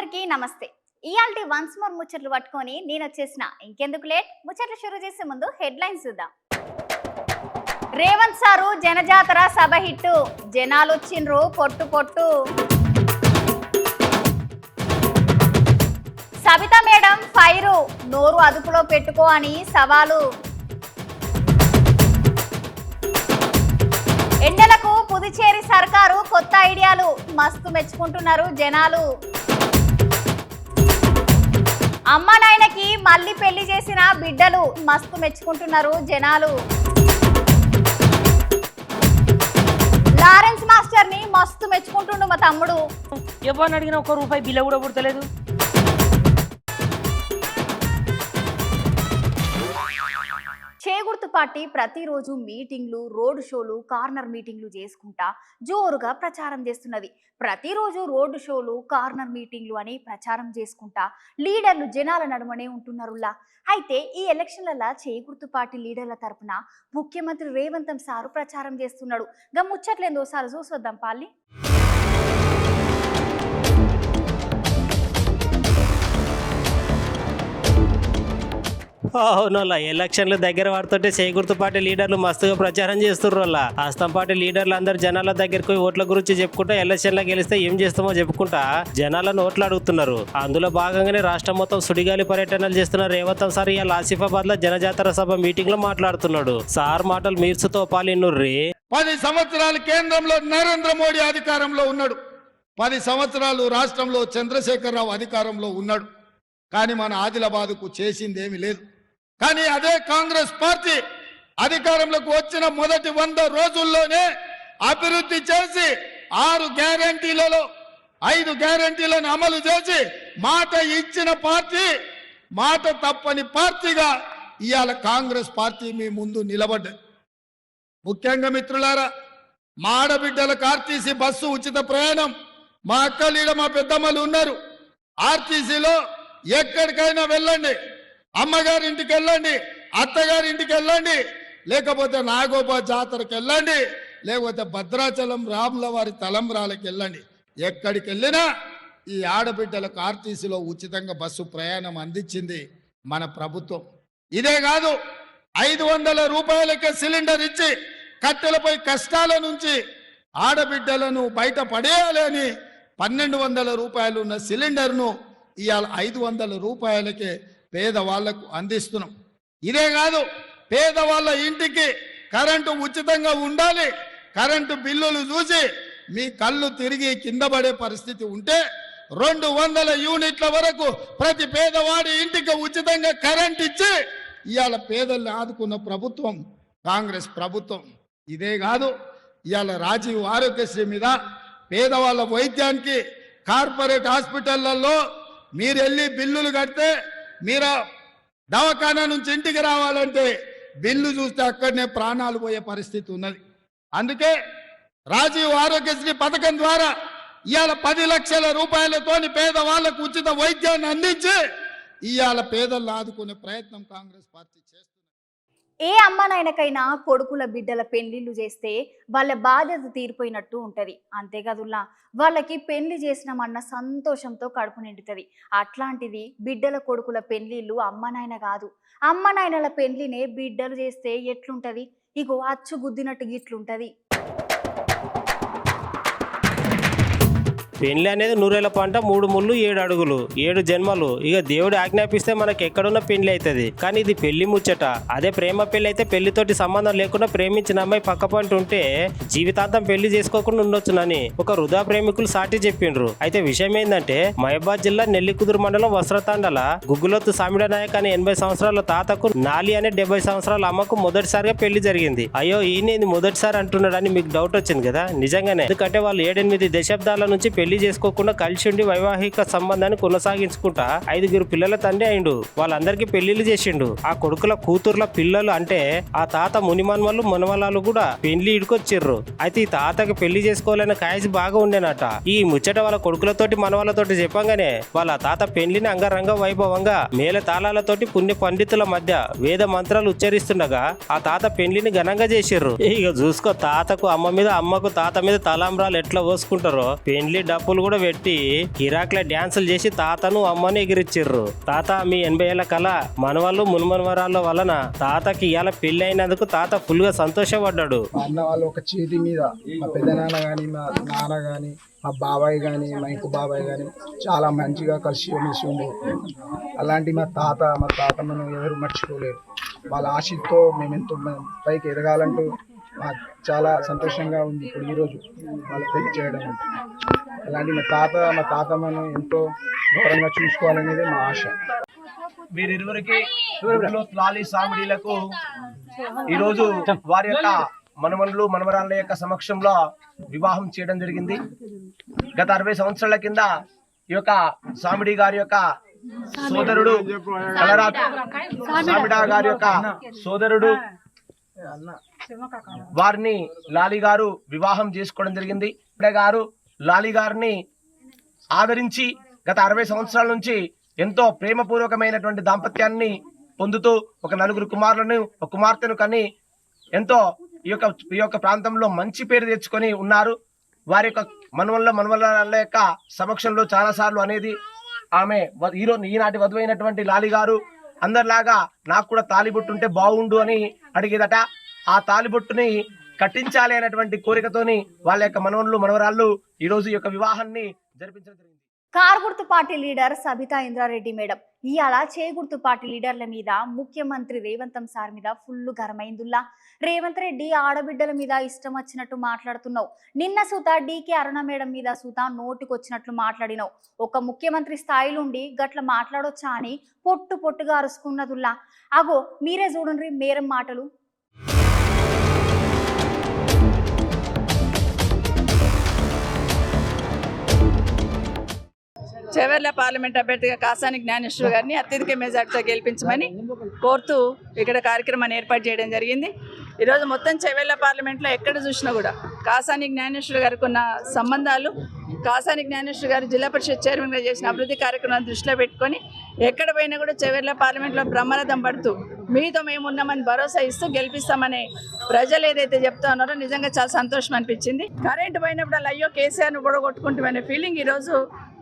అందరికీ నమస్తే. ఇయాల్టి once more ముచ్చట్లు పట్టుకొని నేను వచ్చేసిన. ఇంకెందుకు లేట్, ముచ్చట్లు షురూ చేసే ముందు హెడ్లైన్స్ చూద్దాం. రేవంత్ సారు జనజాతర సభ హిట్టు, జనాలు వచ్చిండ్రు పొట్టు పొట్టు. సబితా మేడం ఫైరు, నోరు అదుపులో పెట్టుకో అని సవాలు. ఎండలకు పుదుచేరి సర్కారు కొత్త ఐడియాలు, మస్తు మెచ్చుకుంటున్నారు జనాలు. అమ్మ నాయనకి మళ్ళీ పెళ్లి చేసిన బిడ్డలు, మస్తు మెచ్చుకుంటున్నారు జనాలు. లారెన్స్ మాస్టర్ ని మస్తు మెచ్చుకుంటుండు మా తమ్ముడు. ఎవరిని అడిగినా ₹1 బిల్ల కూడా పుడతలేదు. చేగుర్తు పార్టీ ప్రతిరోజు మీటింగ్లు, రోడ్ షోలు, కార్నర్ మీటింగ్లు చేసుకుంటా జోరుగా ప్రచారం చేస్తున్నది. ప్రతిరోజు రోడ్ షోలు, కార్నర్ మీటింగ్లు అని ప్రచారం చేసుకుంటా లీడర్లు జనాల నడుమనే ఉంటున్నారులా. అయితే ఈ ఎలక్షన్లలో చేగుర్తు పార్టీ లీడర్ల తరపున ముఖ్యమంత్రి రేవంత్ సారు ప్రచారం చేస్తున్నాడు. గా ముచ్చట్లేందోసారి చూసొద్దాం పాలి. అవునోళ్ళ ఎలక్షన్లు దగ్గర పడుతుంటే చేకూర్తు పార్టీ లీడర్లు మస్తుగా ప్రచారం చేస్తుర్రు. హస్తం పార్టీ లీడర్లు అందరు జనాల దగ్గరికి పోయి ఓట్ల గురించి చెప్పుకుంటా ఎలక్షన్లో గెలిస్తే ఏం చేస్తామో చెప్పుకుంటా జనాలను ఓట్లు అడుగుతున్నారు. అందులో భాగంగానే రాష్ట్రం మొత్తం సుడిగాలి పర్యటనలు చేస్తున్న రేవంత్ సార్ ఇవాళ ఆసిఫాబాద్ లో జనజాతర సభ మీటింగ్ లో మాట్లాడుతున్నాడు. సార్ మాటలు మీర్చుతో పాలిన్నుర్రి. 10 సంవత్సరాలు కేంద్రంలో నరేంద్ర మోడీ అధికారంలో ఉన్నాడు, 10 సంవత్సరాలు రాష్ట్రంలో చంద్రశేఖరరావు అధికారంలో ఉన్నాడు. కానీ మన ఆదిలాబాద్కు చేసిందేమీ లేదు. కానీ అదే కాంగ్రెస్ పార్టీ అధికారంలోకి వచ్చిన మొదటి 100 రోజుల్లోనే అభివృద్ధి చేసి 6 గ్యారంటీలలో 5 గ్యారంటీలను అమలు చేసి మాట ఇచ్చిన పార్టీ, మాట తప్పని పార్టీగా ఇవాళ కాంగ్రెస్ పార్టీ మీ ముందు నిలబడ్డది. ముఖ్యంగా మిత్రులారా, మా ఆడబిడ్డలకు ఆర్టీసీ బస్సు ఉచిత ప్రయాణం. మా అక్కలీడ మా పెద్దమ్మలు ఉన్నారు. ఆర్టీసీలో ఎక్కడికైనా వెళ్ళండి, అమ్మగారింటికి వెళ్ళండి, అత్తగారింటికి వెళ్ళండి, లేకపోతే నాగోబా జాతరకు వెళ్ళండి, లేకపోతే భద్రాచలం రాముల వారి తలంబ్రాలకు వెళ్ళండి. ఎక్కడికి వెళ్ళినా ఈ ఆడబిడ్డలకు ఆర్టీసీలో ఉచితంగా బస్సు ప్రయాణం అందించింది మన ప్రభుత్వం. ఇదే కాదు, 500 రూపాయలకే సిలిండర్ ఇచ్చి కట్టెలపై కష్టాల నుంచి ఆడబిడ్డలను బయట పడేయాలని 1200 రూపాయలు ఉన్న సిలిండర్ను ఇవాళ 500 రూపాయలకే పేదవాళ్లకు అందిస్తున్నాం. ఇదే కాదు, పేదవాళ్ళ ఇంటికి కరెంటు ఉచితంగా ఉండాలి, కరెంటు బిల్లులు చూసి మీ కళ్ళు తిరిగి కింద పడే పరిస్థితి ఉంటే 200 యూనిట్ల వరకు ప్రతి పేదవాడి ఇంటికి ఉచితంగా కరెంట్ ఇచ్చి ఇవాళ పేదల్ని ఆదుకున్న ప్రభుత్వం కాంగ్రెస్ ప్రభుత్వం. ఇదే కాదు, ఇవాళ రాజీవ్ ఆరోగ్యశ్రీ మీద పేదవాళ్ళ వైద్యానికి కార్పొరేట్ హాస్పిటళ్లలో మీరు వెళ్ళి బిల్లులు కడితే, మీరు దవాఖానా నుంచి ఇంటికి రావాలంటే బిల్లు చూస్తే అక్కడనే ప్రాణాలు పోయే పరిస్థితి ఉన్నది. అందుకే రాజీవ్ ఆరోగ్యశ్రీ పథకం ద్వారా ఇవాళ 10 లక్షల రూపాయలతోని పేదవాళ్లకు ఉచిత వైద్యాన్ని అందించి ఇవాళ పేదలను ఆదుకునే ప్రయత్నం కాంగ్రెస్ పార్టీ చేస్తుంది. ఏ అమ్మనాయనకైనా కొడుకుల బిడ్డల పెళ్లిళ్ళు చేస్తే వాళ్ళ బాధ్యత తీరిపోయినట్టు ఉంటది. అంతేకాదుల్లా వాళ్ళకి పెళ్లి చేసినామన్న సంతోషంతో కడుపు నిండుతుంది. అట్లాంటిది బిడ్డల కొడుకుల పెళ్లిళ్ళు అమ్మనాయన కాదు, అమ్మనాయనల పెళ్లినే బిడ్డలు చేస్తే ఎట్లుంటది? ఇగో అచ్చు గుద్దినట్టు గిట్లుంటది. పెళ్లి అనేది 100 పంట, 3 ముళ్ళు 7 అడుగులు 7 జన్మలు. ఇక దేవుడు ఆజ్ఞాపిస్తే మనకి ఎక్కడున్న పెళ్లి అవుతుంది. కానీ ఇది పెళ్లి ముచ్చట. అదే ప్రేమ పెళ్లి అయితే పెళ్లితోటి సంబంధం లేకుండా ప్రేమించిన అమ్మాయి పక్క పంట ఉంటే జీవితాంతం పెళ్లి చేసుకోకుండా ఉండొచ్చునని ఒక వృధా ప్రేమికులు సాటి చెప్పిండ్రు. అయితే విషయం ఏంటంటే, మహబాద్ జిల్లా నెల్లికుదురు మండలం వస్త్రతాండల గుగ్గులొత్తు సామిడ నాయక్ అనే 80 సంవత్సరాల తాతకు నాలి అనే 70 సంవత్సరాల అమ్మకు మొదటిసారిగా పెళ్లి జరిగింది. అయ్యో ఈయన మొదటిసారి అంటున్నాడని మీకు డౌట్ వచ్చింది కదా. నిజంగానే, ఎందుకంటే వాళ్ళు 7-8 దశాబ్దాల నుంచి పెళ్లి చేసుకోకుండా కలిసి ఉండి వైవాహిక సంబంధాన్ని కొనసాగించుకుంటా 5 పిల్లల తండ్రి అయిండు. వాళ్ళందరికీ పెళ్లిళ్ళు చేసిండు. ఆ కొడుకుల కూతుర్ల పిల్లలు అంటే ఆ తాత మునిమన్మలు మనవలాలు కూడా పెళ్లి ఇడుకొచ్చిర్రు. అయితే ఈ తాతకి పెళ్లి చేసుకోవాలనే కాయసి బాగా ఉండేనట. ఈ ముచ్చట వాళ్ళ కొడుకులతోటి మనవాళ్ళతోటి చెప్పంగానే వాళ్ళ తాత పెళ్లిని అంగరంగ వైభవంగా మేళ తాళాలతోటి పుణ్య పండితుల మధ్య వేద మంత్రాలు ఉచ్చరిస్తుండగా ఆ తాత పెళ్లిని ఘనంగా చేసిర్రు. ఇక చూసుకో, తాతకు అమ్మ మీద, అమ్మకు తాత మీద తలాంబ్రాలు ఎట్లా పోసుకుంటారో పెళ్లి డప్పులు కూడా పెట్టి కిరాక్ల డ్యాన్సులు చేసి తాతను అమ్మని ఎగిరిచ్చిర్రు. తాత మీ 80 ఏళ్ల కళ మనవాళ్ళు మున్మనవరాళ్ళ వలన తాతకి ఇవాళ పెళ్లి అయినందుకు తాత ఫుల్ గా సంతోషపడ్డాడు. మా అన్న వాళ్ళు ఒక చేతి మీద మా పెద్దనాన్న కానీ మా నాన్న కానీ మా బాబాయ్ కానీ మా ఇంకో బాబాయ్ కానీ చాలా మంచిగా కలిసి ఉండేది. అలాంటి మా తాతమ్మను ఎవరు మర్చిపోలేరు. వాళ్ళ ఆశతో మేము ఎంతో పైకి ఎదగాలంటూ మాకు చాలా సంతోషంగా ఉంది ఇప్పుడు ఈరోజు వాళ్ళ పెళ్లి చేయడం. అలాంటి మా తాతమ్మను ఎంతో గౌరవంగా చూసుకోవాలనేది మా ఆశ. వీరిరువురికి లాలి సామిడీలకు ఈరోజు వారి యొక్క మనమనులు మనమరాళ్ళ యొక్క సమక్షంలో వివాహం చేయడం జరిగింది. గత 60 సంవత్సరాల కింద ఈ యొక్క సామిడి గారి యొక్క సోదరుడు కలరాత్ సామిడా గారి యొక్క సోదరుడు వారిని లాలి గారు వివాహం చేసుకోవడం జరిగింది. గారు లాలి గారిని ఆదరించి గత 60 సంవత్సరాల నుంచి ఎంతో ప్రేమపూర్వకమైనటువంటి దాంపత్యాన్ని పొందుతూ ఒక 4 కుమారులను ఒక కుమార్తెను కని ఎంతో ఈ యొక్క ప్రాంతంలో మంచి పేరు తెచ్చుకొని ఉన్నారు. వారి యొక్క మనవళ్ళ యొక్క సమక్షంలో చాలా సార్లు అనేది ఆమె ఈనాటి వధువైనటువంటి లాలి గారు అందరిలాగా నాకు కూడా తాలిబొట్టు ఉంటే బాగుండు అని అడిగేదట. ఆ తాలిబొట్టుని కట్టించాలి అనేటువంటి కోరికతోని వాళ్ళ యొక్క మనవరాళ్ళు ఈ రోజు ఈ యొక్క వివాహాన్ని జరిపించడం జరిగింది. కార్ గుర్తు party leader Sabitha Indra Reddy madam ఇవాళ గుర్తు పార్టీ లీడర్ల మీద ముఖ్యమంత్రి రేవంత్ సార్ మీద ఫుల్ గరమైందుల్లా. రేవంత్ రెడ్డి ఆడబిడ్డల మీద ఇష్టం వచ్చినట్టు మాట్లాడుతున్నావు. నిన్న సూత డీకే అరుణ మేడం మీద సూత నోటికొచ్చినట్లు మాట్లాడినావు. ఒక ముఖ్యమంత్రి స్థాయిలుండి గట్ల మాట్లాడొచ్చా అని పొట్టుగా అరుసుకున్నదుల్లా. అగో మీరే చూడండి మేరం మాటలు. చేవెళ్ల పార్లమెంట్ అభ్యర్థిగా కాసాని జ్ఞానేశ్వర్ గారిని అత్యధిక మెజార్టీతో గెలిపించమని కోరుతూ ఇక్కడ కార్యక్రమాన్ని ఏర్పాటు చేయడం జరిగింది. ఈరోజు మొత్తం చేవెళ్ల పార్లమెంట్లో ఎక్కడ చూసినా కూడా కాసాని జ్ఞానేశ్వర్ గారికి ఉన్న సంబంధాలు, కాసాని జ్ఞానేశ్వర్ గారు జిల్లా పరిషత్ చైర్మన్గా చేసిన అభివృద్ధి కార్యక్రమాన్ని దృష్టిలో పెట్టుకొని ఎక్కడ పోయినా కూడా చేవెళ్ల పార్లమెంట్లో బ్రహ్మరథం పడుతూ మీతో మేము ఉన్నామని భరోసా ఇస్తూ గెలిపిస్తామని ప్రజలు ఏదైతే చెప్తా ఉన్నారో నిజంగా చాలా సంతోషం అనిపించింది. కరెంటు పోయినప్పుడు అలా అయ్యో కేసీఆర్ను పొడగొట్టుకుంటామనే ఫీలింగ్ ఈరోజు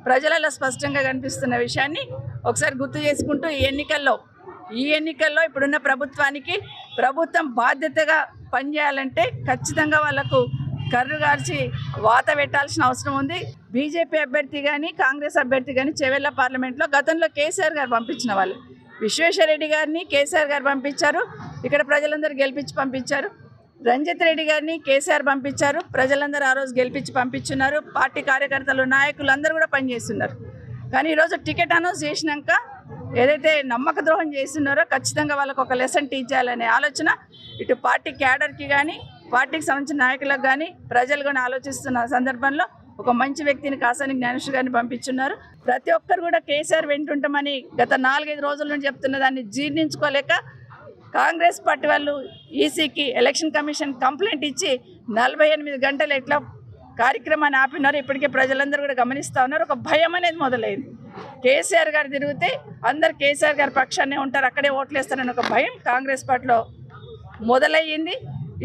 ప్రజలలో స్పష్టంగా కనిపిస్తున్న విషయాన్ని ఒకసారి గుర్తు చేసుకుంటూ ఈ ఎన్నికల్లో ఇప్పుడున్న ప్రభుత్వం బాధ్యతగా పనిచేయాలంటే ఖచ్చితంగా వాళ్ళకు కర్రు గార్చి వాత పెట్టాల్సిన అవసరం ఉంది. బీజేపీ అభ్యర్థి కానీ కాంగ్రెస్ అభ్యర్థి కానీ చేవెళ్ల పార్లమెంట్లో గతంలో కేసీఆర్ గారు పంపించిన వాళ్ళు విశ్వేశ్వరరెడ్డి గారిని కేసీఆర్ గారు పంపించారు. ఇక్కడ ప్రజలందరూ గెలిపించి పంపించారు. రంజిత్ రెడ్డి గారిని కేసీఆర్ పంపించారు. ప్రజలందరూ ఆ రోజు గెలిపించి పంపించున్నారు. పార్టీ కార్యకర్తలు నాయకులు అందరూ కూడా పనిచేస్తున్నారు. కానీ ఈరోజు టికెట్ అనౌన్స్ చేసినాక ఏదైతే నమ్మక ద్రోహం చేస్తున్నారో ఖచ్చితంగా వాళ్ళకు ఒక లెసన్ టీచ్ చేయాలనే ఆలోచన ఇటు పార్టీ క్యాడర్కి కానీ పార్టీకి సంబంధించిన నాయకులకు కానీ ప్రజలు కానీ ఆలోచిస్తున్న సందర్భంలో ఒక మంచి వ్యక్తిని కాసాని జ్ఞానేశ్వర్ గారిని పంపించున్నారు. ప్రతి ఒక్కరు కూడా కేసీఆర్ వెంటుంటామని గత 4-5 రోజుల నుండి చెప్తున్న దాన్ని జీర్ణించుకోలేక కాంగ్రెస్ పార్టీ వాళ్ళు ఈసీకి ఎలక్షన్ కమిషన్ కంప్లైంట్ ఇచ్చి 48 గంటలు ఎట్లా కార్యక్రమాన్ని ఆపినారు ఇప్పటికే ప్రజలందరూ కూడా గమనిస్తూ ఉన్నారు. ఒక భయం అనేది మొదలైంది. కేసీఆర్ గారు తిరిగితే అందరు కేసీఆర్ గారి పక్షాన్నే ఉంటారు, అక్కడే ఓట్లేస్తారని ఒక భయం కాంగ్రెస్ పార్టీలో మొదలయ్యింది.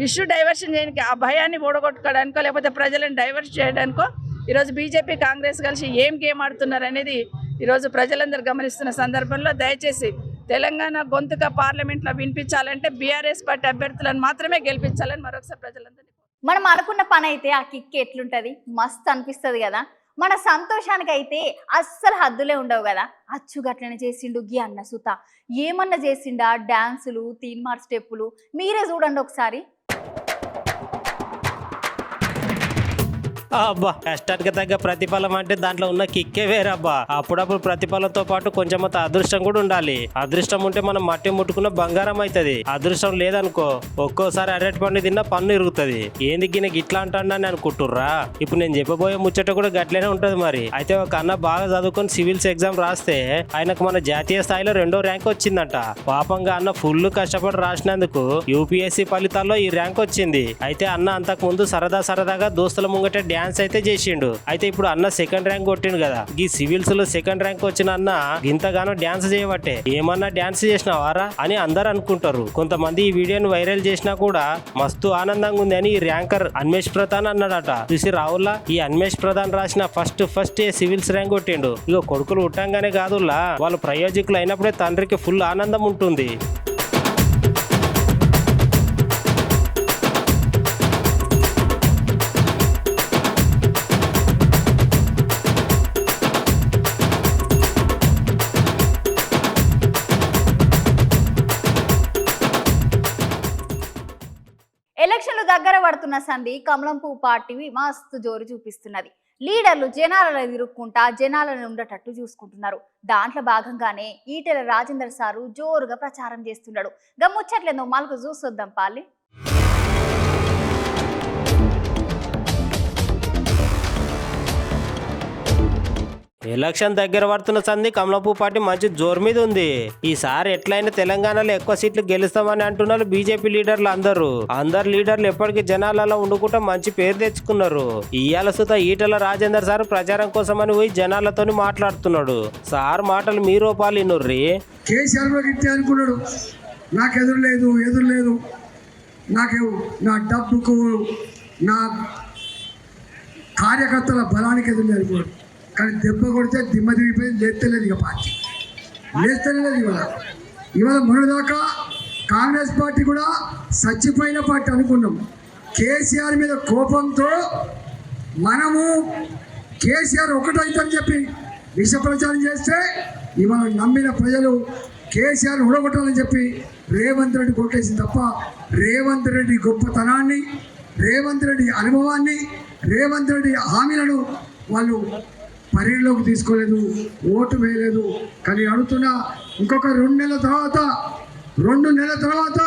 ఇష్యూ డైవర్షన్ చేయడానికి, ఆ భయాన్ని ఓడగొట్టుకోవడానికో లేకపోతే ప్రజలను డైవర్ట్ చేయడానికో ఈరోజు బీజేపీ కాంగ్రెస్ కలిసి ఏం గేమ్ ఆడుతున్నారు అనేది ఈరోజు ప్రజలందరూ గమనిస్తున్న సందర్భంలో దయచేసి తెలంగాణ గొంతుక పార్లమెంట్లో వినిపించాలంటే బీఆర్ఎస్ పార్టీ అభ్యర్థులను మాత్రమే గెలిపించాలని మరొకసారి ప్రజలందరినీ మనం అనుకున్న పని అయితే ఆ కిక్ ఎట్లుంటది, మస్తు అనిపిస్తుంది కదా. మన సంతోషానికి అయితే అస్సలు హద్దులే ఉండవు కదా. అచ్చుగట్లనే చేసిండు గీ అన్న సుత, ఏమన్నా చేసిండా డాన్సులు, తీన్మార్ స్టెప్పులు, మీరే చూడండి ఒకసారి. అబ్బా కష్టానికి తగ్గ ప్రతిఫలం అంటే దాంట్లో ఉన్న కిక్కే వేరబ్బా. అప్పుడప్పుడు ప్రతిఫలంతో పాటు కొంచెం అదృష్టం కూడా ఉండాలి. అదృష్టం ఉంటే మనం మట్టి ముట్టుకున్న బంగారం అవుతుంది. అదృష్టం లేదనుకో ఒక్కోసారి అరటి పండు తిన్న పన్ను ఇరుగుతుంది. ఏంది గిన్నె గిట్లా అంటాడని అనుకుంటుర్రా? ఇప్పుడు నేను చెప్పబోయే ముచ్చట కూడా గట్లనే ఉంటది. మరి అయితే ఒక అన్న బాగా చదువుకొని సివిల్స్ ఎగ్జామ్ రాస్తే ఆయనకు మన జాతీయ స్థాయిలో 2వ ర్యాంక్ వచ్చిందంట. పాపంగా అన్న ఫుల్ కష్టపడి రాసినందుకు యూపీఎస్సీ ఫలితాల్లో ఈ ర్యాంక్ వచ్చింది. అయితే అన్న అంతకు ముందు సరదాగా దోస్తుల ముంగట డ్యాన్స్ అయితే చేసిండు. అయితే ఇప్పుడు అన్న సెకండ్ ర్యాంక్ కొట్టిండు కదా, ఈ సివిల్స్ లో సెకండ్ ర్యాంక్ వచ్చిన అన్న ఇంతగానో డ్యాన్స్ చేయబట్టే ఏమన్నా డ్యాన్స్ చేసినావారా అని అందరు అనుకుంటారు. కొంతమంది ఈ వీడియోని వైరల్ చేసినా కూడా మస్తు ఆనందంగా ఉంది అని ఈ ర్యాంకర్ అన్మేష్ ప్రధాన్ అన్నాడట. చూసి రావుల్లా, ఈ అన్మేష్ ప్రధాన్ రాసిన ఫస్ట్ సివిల్స్ ర్యాంక్ కొట్టిండు. ఇక కొడుకులు ఉట్టంగానే కాదుల్లా, వాళ్ళు ప్రయోజకులు అయినప్పుడే తండ్రికి ఫుల్ ఆనందం ఉంటుంది. ఎలక్షన్లు దగ్గర పడుతున్న సంధి కమలం పువ్వు పార్టీ మస్తు జోరు చూపిస్తున్నది. లీడర్లు జనాలలో తిరుక్కుంటా జనాలను ఉండేటట్టు చూసుకుంటున్నారు. దాంట్లో భాగంగానే ఈటెల రాజేందర్ సారు జోరుగా ప్రచారం చేస్తున్నాడు. గమ్ముచ్చట్లేదో మళ్ళీ చూసొద్దాం పాలి. ఎలక్షన్ దగ్గర పడుతున్న సంది కమలాపూ పార్టీ మంచి జోరు మీద ఉంది. ఈసారి ఎట్లయినా తెలంగాణలో ఎక్కువ సీట్లు గెలుస్తామని అంటున్నారు బీజేపీ లీడర్లు. అందరు లీడర్లు ఎప్పటికీ జనాలలో ఉండుకుంటా మంచి పేరు తెచ్చుకున్నారు. ఇయ్యాల సుత ఈటల రాజేందర్ సార్ ప్రచారం కోసమని పోయి జనాలతో మాట్లాడుతున్నాడు. సార్ మాటలు మీ రూపాయలు ఇన్నుర్రి. కేసీఆర్ కూడా గిట్టే అనుకున్నాడు, నాకు ఎదురు లేదు, నాకు నా డబ్బుకు నా కార్యకర్తల బలానికి ఎదురు అనుకున్నాడు. కానీ దెబ్బ కొడితే దిమ్మ తిరిగిపోయింది, లేస్తలేదు. ఇక పార్టీ లేస్తలేదు. ఇవాళ మొన్నదాకా కాంగ్రెస్ పార్టీ కూడా చచ్చిపోయిన పార్టీ అనుకున్నాం. కేసీఆర్ మీద కోపంతో మనము కేసీఆర్ ఒకటైతని చెప్పి విష ప్రచారం చేస్తే ఇవాళ నమ్మిన ప్రజలు కేసీఆర్ ఉడగొట్టాలని చెప్పి రేవంత్ రెడ్డి కొట్టేసింది తప్ప రేవంత్ రెడ్డి గొప్పతనాన్ని, రేవంత్ రెడ్డి అనుభవాన్ని, రేవంత్ రెడ్డి హామీలను వాళ్ళు పరిగణలోకి తీసుకోలేదు, ఓటు వేయలేదు. కానీ అడుగుతున్నా, ఇంకొక 2 నెలల తర్వాత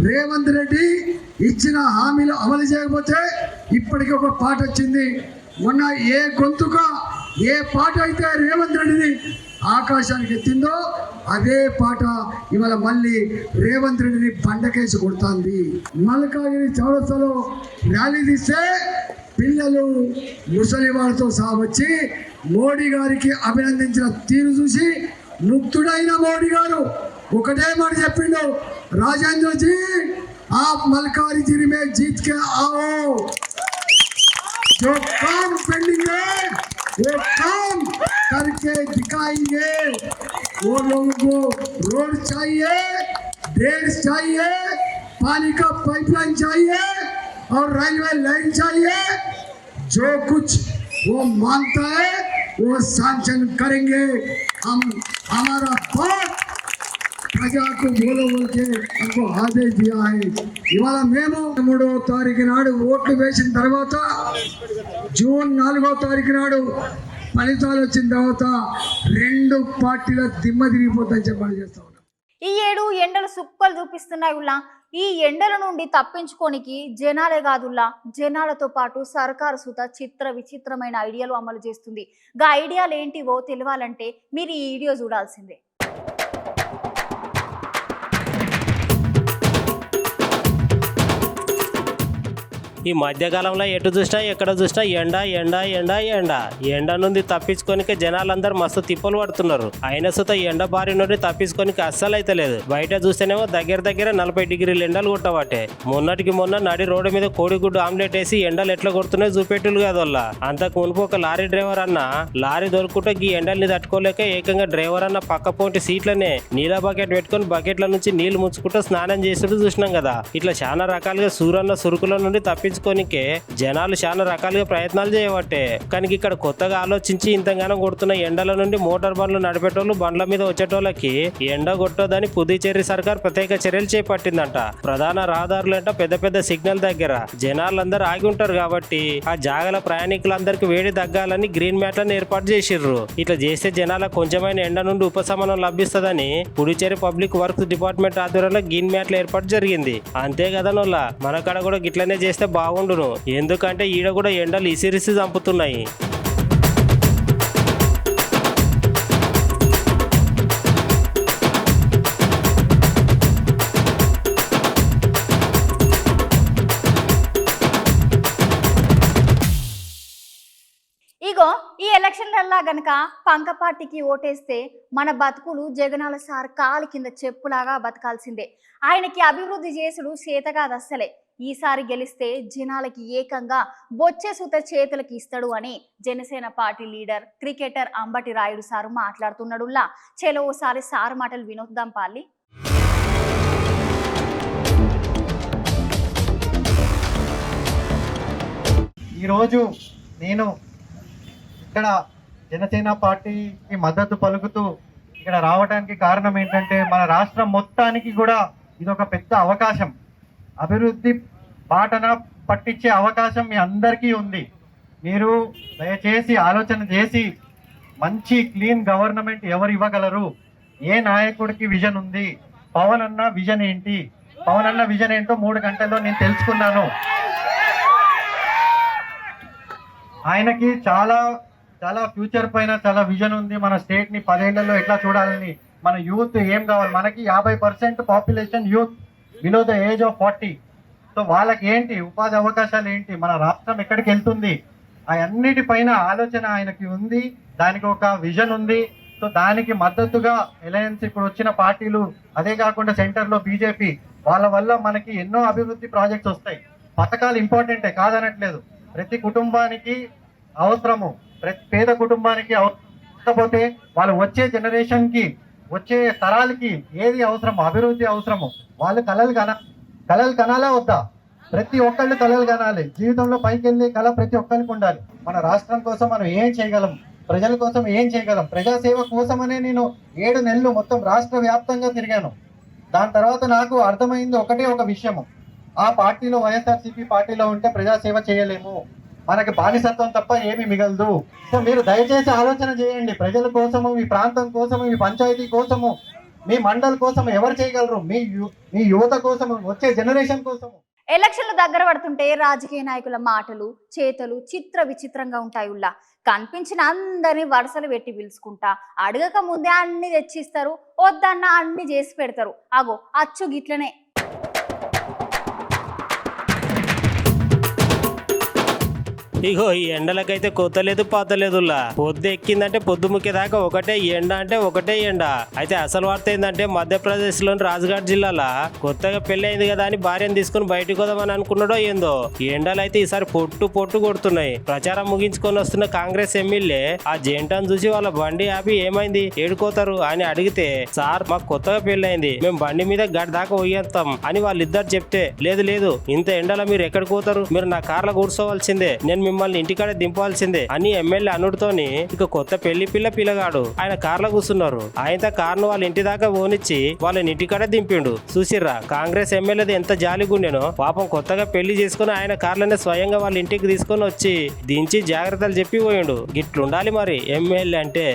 రేవంత్ రెడ్డి ఇచ్చిన హామీలు అమలు చేయకపోతే ఇప్పటికీ ఒక పాట వచ్చింది. మొన్న ఏ గొంతుక ఏ పాట అయితే రేవంత్ రెడ్డిని ఆకాశానికి ఎత్తిందో అదే పాట ఇవాళ మళ్ళీ రేవంత్ రెడ్డిని బండకేసి కొడుతుంది. మల్కాగిరి చౌరస్తాలో ర్యాలీ తీస్తే పిల్లలు ముసలి వారితో సహా వచ్చి మోడీ గారికి అభినందించిన తీరు చూసి ముక్తుడైన మోడీ గారు ఒకటే మాట చెప్పిండు, రాజేంద్ర జీ आप मलकारी जिले में जीत के आओ, जो काम पेंडिंग है वो काम करके दिखाएंगे. वो लोगों को रोड चाहिए, ड्रेनेज चाहिए, पानी का पाइपलाइन चाहिए और रेलवे लाइन चाहिए. जो कुछ वो मांगता है वो सैंक्शन करेंगे. हम हमारा बात प्रजा को बोलो बोल के हमको आदेश दिया है. ఇవాళ మేము 3వ తారీఖు నాడు ఓట్లు వేసిన తర్వాత జూన్ 4వ తారీఖు నాడు ఫలితాలు వచ్చిన తర్వాత 2 పార్టీల దిమ్మ తిరిగిపోతుందని చెప్పని చేస్తా ఉన్నాం. ఈ ఏడు ఎండలు సుక్కలు చూపిస్తున్నాయి. ఈ ఎండల నుండి తప్పించుకోనికి జనాలే కాదుల్లా, జనాలతో పాటు సర్కారు సుత విచిత్రమైన ఐడియాలు అమలు చేస్తుంది. గా ఐడియాలు ఏంటివో తెలియాలంటే మీరు ఈ వీడియో చూడాల్సిందే. ఈ మధ్యకాలంలో ఎటు చూసినా ఎక్కడ చూసినా ఎండ ఎండ ఎండ ఎండ ఎండ నుండి తప్పించుకోనికే జనాలందరూ మస్తు తిప్పలు పడుతున్నారు. అయినా సుత ఎండ బారి నుండి తప్పించుకోనికి అస్సలు అయితే లేదు. బయట చూస్తేనేమో దగ్గర 40 డిగ్రీలు ఎండలు కొట్టబట్టే మొన్నటికి మొన్న నడి రోడ్డు మీద కోడిగుడ్డు ఆమ్లెట్ వేసి ఎండలు ఎట్లా కొడుతున్నాయో చూపెట్టులు కాదు వాళ్ళ. అంతకు మునుపు ఒక లారీ డ్రైవర్ అన్న లారీ దొరుకుంటే ఈ ఎండల్ని తట్టుకోలేక ఏకంగా డ్రైవర్ అన్న పక్క పోటీ సీట్లనే నీళ్ళ బకెట్ పెట్టుకుని బకెట్ల నుంచి నీళ్లు ముంచుకుంటూ స్నానం చేస్తుంటూ చూసినాం కదా. ఇట్లా చాలా రకాలుగా సూరన్న సురుకుల నుండి తప్పించుకోనికే జనాలు చాలా రకాలుగా ప్రయత్నాలు చేయబట్టే. కానీ ఇక్కడ కొత్తగా ఆలోచించి ఇంతగానో కొడుతున్న ఎండల నుండి మోటార్ బండ్లు నడిపేటోళ్ళు బండ్ల మీద వచ్చేటోళ్ళకి ఎండ కొట్టదని పుదుచ్చేరి సర్కార్ ప్రత్యేక చర్యలు చేపట్టిందంట. ప్రధాన రహదారులంట పెద్ద సిగ్నల్ దగ్గర జనాలందరూ ఆగి ఉంటారు కాబట్టి ఆ జాగల ప్రయాణికులందరికీ వేడి తగ్గాలని గ్రీన్ మ్యాట్లను ఏర్పాటు చేసిర్రు. ఇట్లా చేస్తే జనాల కొంచెమైన ఎండ నుండి ఉపశమనం లభిస్తుందని పుదుచ్చేరి పబ్లిక్ వర్క్స్ డిపార్ట్మెంట్ ఆధ్వర్యంలో గ్రీన్ మ్యాట్ల ఏర్పాటు జరిగింది. అంతే కదా నోళ్ళ, మన కాడ కూడా గిట్లనే చేస్తే బాగుండును. ఎందుకంటే ఈడ కూడా ఎండలు ఇసిరిసి చంపుతున్నాయి. గనక పంక పార్టీకి ఓటేస్తే మన బతుకులు జగనాల సార్ కాలి కింద చెప్పులాగా బతకాల్సిందే. ఆయనకి అభివృద్ధి చేసుడు చేతగాదు అస్సలే. ఈసారి గెలిస్తే జనాలకి ఏకంగా బొచ్చే సూత చేతులకి ఇస్తాడు అని Janasena party leader cricketer Ambati Rayudu sir మాట్లాడుతున్నాడులా. చెలో ఓసారి సారు మాటలు వినొద్దాం పాలి. ఈరోజు నేను ఇక్కడ జనసేన పార్టీకి మద్దతు పలుకుతూ ఇక్కడ రావడానికి కారణం ఏంటంటే మన రాష్ట్రం మొత్తానికి కూడా ఇది ఒక పెద్ద అవకాశం, అభివృద్ధి బాటన పట్టించే అవకాశం మీ అందరికీ ఉంది. మీరు దయచేసి ఆలోచన చేసి మంచి క్లీన్ గవర్నమెంట్ ఎవరు ఇవ్వగలరు, ఏ నాయకుడికి విజన్ ఉంది, పవన్ అన్న విజన్ ఏంటి, పవన్ అన్న విజన్ ఏంటో 3 గంటల్లో నేను తెలుసుకున్నాను. ఆయనకి చాలా చాలా ఫ్యూచర్ పైన చాలా విజన్ ఉంది. మన స్టేట్ ని 10 ఏళ్లలో ఎట్లా చూడాలని, మన యూత్ ఏం కావాలి, మనకి 50% population youth below the age of 40. So వాళ్ళకి ఏంటి ఉపాధి అవకాశాలు ఏంటి, మన రాష్ట్రం ఎక్కడికి వెళ్తుంది, అన్నిటిపైన ఆలోచన ఆయనకి ఉంది. దానికి ఒక విజన్ ఉంది. సో దానికి మద్దతుగా అలయన్స్ ఇప్పుడు వచ్చిన పార్టీలు, అదే కాకుండా సెంటర్లో బీజేపీ, వాళ్ళ వల్ల మనకి ఎన్నో అభివృద్ధి ప్రాజెక్ట్స్ వస్తాయి. పథకాలు ఇంపార్టెంటే కాదనట్లేదు, ప్రతి కుటుంబానికి అవసరము, ప్రతి పేద కుటుంబానికి అవసరపోతే వాళ్ళు వచ్చే జనరేషన్ కి, వచ్చే తరాలకి ఏది అవసరమో, అభివృద్ధి అవసరము, వాళ్ళు కలలు కనాలా వద్దా? ప్రతి ఒక్కళ్ళు కలలు కనాలి. జీవితంలో పైకి వెళ్ళే కళ ప్రతి ఒక్కరికి ఉండాలి. మన రాష్ట్రం కోసం మనం ఏం చేయగలం, ప్రజల కోసం ఏం చేయగలం, ప్రజాసేవ కోసమనే నేను 7 నెలలు మొత్తం రాష్ట్ర వ్యాప్తంగా తిరిగాను. దాని తర్వాత నాకు అర్థమైంది ఒకటే ఒక విషయము, ఆ పార్టీలో వైఎస్ఆర్సీపీ పార్టీలో ఉంటే ప్రజాసేవ చేయలేము, మనకి బానిసత్వం తప్ప ఏమీ మిగలదు. సో మీరు దయచేసి ఆలోచన చేయండి, ప్రజల కోసము, మీ ప్రాంతం కోసము, మీ పంచాయతీ కోసము, మీ మండల్ కోసం ఎవరు చేయగలరు, మీ యువత కోసము, వచ్చే జనరేషన్ కోసము. ఎలక్షన్లు దగ్గర పడుతుంటే రాజకీయ నాయకుల మాటలు చేతలు చిత్ర విచిత్రంగా ఉంటాయుల్లా. కనిపించిన అందరినీ వరుసలు పెట్టి పిలుచుకుంటా, అడగక ముందే అన్ని తెచ్చిస్తారు, వద్దన్న అన్ని చేసి పెడతారు. అగో అచ్చు గిట్లనే. ఇగో ఈ ఎండలకైతే కొత్తలేదు పాతలేదులా. పొద్దు ఎక్కిందంటే పొద్దు ముఖ్యదాకా ఒకటే ఎండ అంటే ఒకటే ఎండ. అయితే అసలు వార్త ఏంటంటే మధ్యప్రదేశ్ లోని రాజ్ఘాట్ జిల్లాలో కొత్తగా పెళ్లి అయింది కదా అని భార్యను తీసుకుని బయటకు వదామని అనుకున్నాడో ఏందో, ఎండలు అయితే ఈసారి పొట్టు కొడుతున్నాయి. ప్రచారం ముగించుకొని వస్తున్న కాంగ్రెస్ ఎమ్మెల్యే ఆ జంటను చూసి వాళ్ళ బండి ఆపి ఏమైంది ఏడుకోతారు అని అడిగితే, సార్ మాకు కొత్తగా పెళ్లి అయింది, మేము బండి మీద గడి దాకా పోయేస్తాం అని వాళ్ళిద్దరు చెప్తే, లేదు ఇంత ఎండలో మీరు ఎక్కడికి పోతారు, మీరు నా కార్లో కూర్చోవలసిందే, నేను మిమ్మల్ని ఇంటికాడ దింపాల్సిందే అని ఎమ్మెల్యే అనుడితోని ఇక కొత్త పిల్లగాడు ఆయన కార్లో కూర్చున్నారు. ఆయన కార్ను వాళ్ళ ఇంటి దాకా పోనిచ్చి వాళ్ళని ఇంటికాడ దింపిండు. చూసిర్రా కాంగ్రెస్ ఎమ్మెల్యేది ఎంత జాలిగుండెనో. పాపం కొత్తగా పెళ్లి చేసుకుని ఆయన కార్లనే స్వయంగా వాళ్ళ ఇంటికి తీసుకొని వచ్చి దించి జాగ్రత్తలు చెప్పి పోయిండు. గిట్లుండాలి మరి ఎమ్మెల్యే అంటే.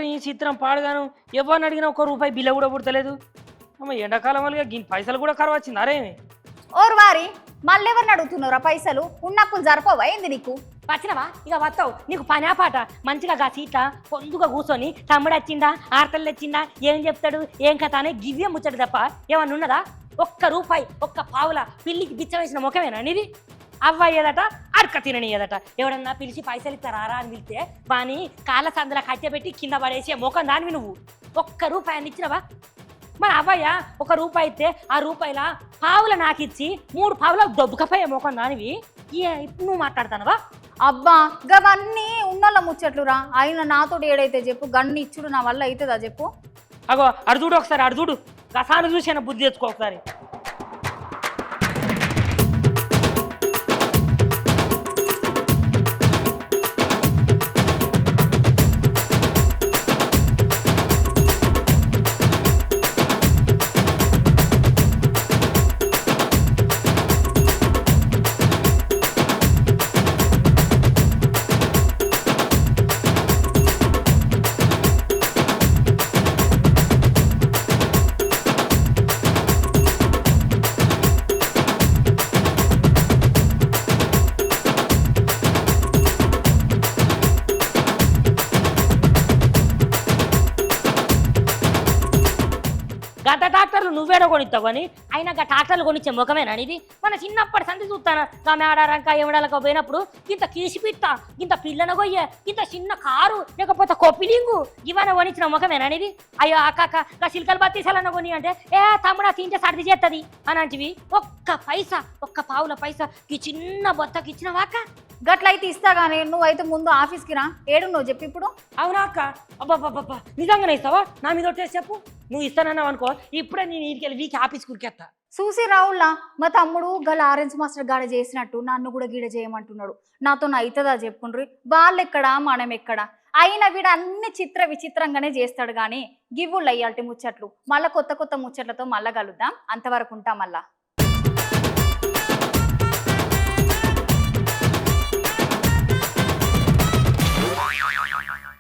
ఈ చిత్రం పాడుగాను ఎవరిని అడిగినా ₹1 బిల్ల కూడా పుడతలేదు. అమ్మ ఎండాకాలం వల్ల పైసలు కూడా కరువు వచ్చింది. అరే ఓరు వారి మళ్ళెవరిని అడుగుతున్నారా పైసలు? ఉన్నప్పుడు జరపవా ఏంది నీకు? వచ్చినవా ఇక వస్తావు, నీకు పనా పాట మంచిగా గా సీట్ల పొందుగా కూర్చొని తమ్ముడు వచ్చిందా ఆర్తలు తెచ్చిందా ఏం చెప్తాడు ఏం కథ అనే గివ్య ముచ్చడు తప్ప ఏమన్నా ఉన్నదా? ₹1 1 పిల్లికి బిచ్చ వేసిన ముఖమేనా నీది? అవ్వయ్యేదట అడక తిననియదట. ఎవడన్నా పిలిచి పైసలు ఇస్తారా అని పిలిస్తే వాని కాళ్ళ సందుల కట్టెపెట్టి కింద పడేసే ముఖం దానివి నువ్వు. ₹1 అని ఇచ్చినవా? మరి అవ్వయ్య ₹1 ఇస్తే ఆ రూపాయల పావుల నాకిచ్చి 3 పావుల దొబ్బకపోయే ముఖం దానివి. ఇప్పుడు నువ్వు మాట్లాడతానవా? అబ్బా గవన్నీ ఉన్నోళ్ళ ముచ్చట్లురా. అయినా నాతో ఏడైతే చెప్పు, గన్ను ఇచ్చుడు నా వల్ల అవుతుందా చెప్పు? అగో అడుదుడు ఒకసారి అడుదుడు, గసాను చూసి బుద్ధి తెచ్చుకో ఒకసారి. నువ్వేడో కొనిస్తావు కానీ అయినా గా ట్రాక్టర్లు కొనిచ్చే ముఖమేనా ఇది? మన చిన్నప్పటి సంది చూస్తాను గా మేడారంక ఏమడాలకు పోయినప్పుడు ఇంత కీసిపిట్ట ఇంత పిల్లన గొయ్యే ఇంత చిన్న కారు లేకపోతే కొప్పిలింగు ఇవన్నీ కొనిచ్చిన ముఖమేనా ఇది? అయ్యో అక్క గా సిల్కల్ బత్తీసాలన్న కొని అంటే ఏ తమ్ముడా తింటే సర్ది చేస్తుంది అలాంటివి. ఒక్క పైసా ఒక్క పావుల పైసా ఈ చిన్న బొత్తకి ఇచ్చినవా అక్క? గట్లయితే ఇస్తా గానీ నువ్వైతే ముందు ఆఫీస్కి రా. ఏడు నువ్వు చెప్పి ఇప్పుడు. అవునా అక్క? అబ్బాబ్బాబ్బా నిజంగానే ఇస్తావా? నా మీద ఒట్టేసి చెప్పు. నువ్వు ఇస్తానన్నావు అనుకో ఇప్పుడే నేను ఇంటికి వీక్ ఆఫీస్ కురికేస్తా. చూసి రావుల్లా మా తమ్ముడు గల ఆరెంజ్ మాస్టర్ గాడ చేసినట్టు నన్ను కూడా గీడ చేయమంటున్నాడు. నాతో అవుతుందా చెప్పుండ్రి? వాళ్ళెక్కడ మనం ఎక్కడ? అయినా వీడు అన్ని విచిత్రంగానే చేస్తాడు కానీ గివ్వుళ్ళు అయ్యాల్టి ముచ్చట్లు. మళ్ళీ కొత్త ముచ్చట్లతో మళ్ళా కలుద్దాం. అంతవరకు ఉంటాం మళ్ళా.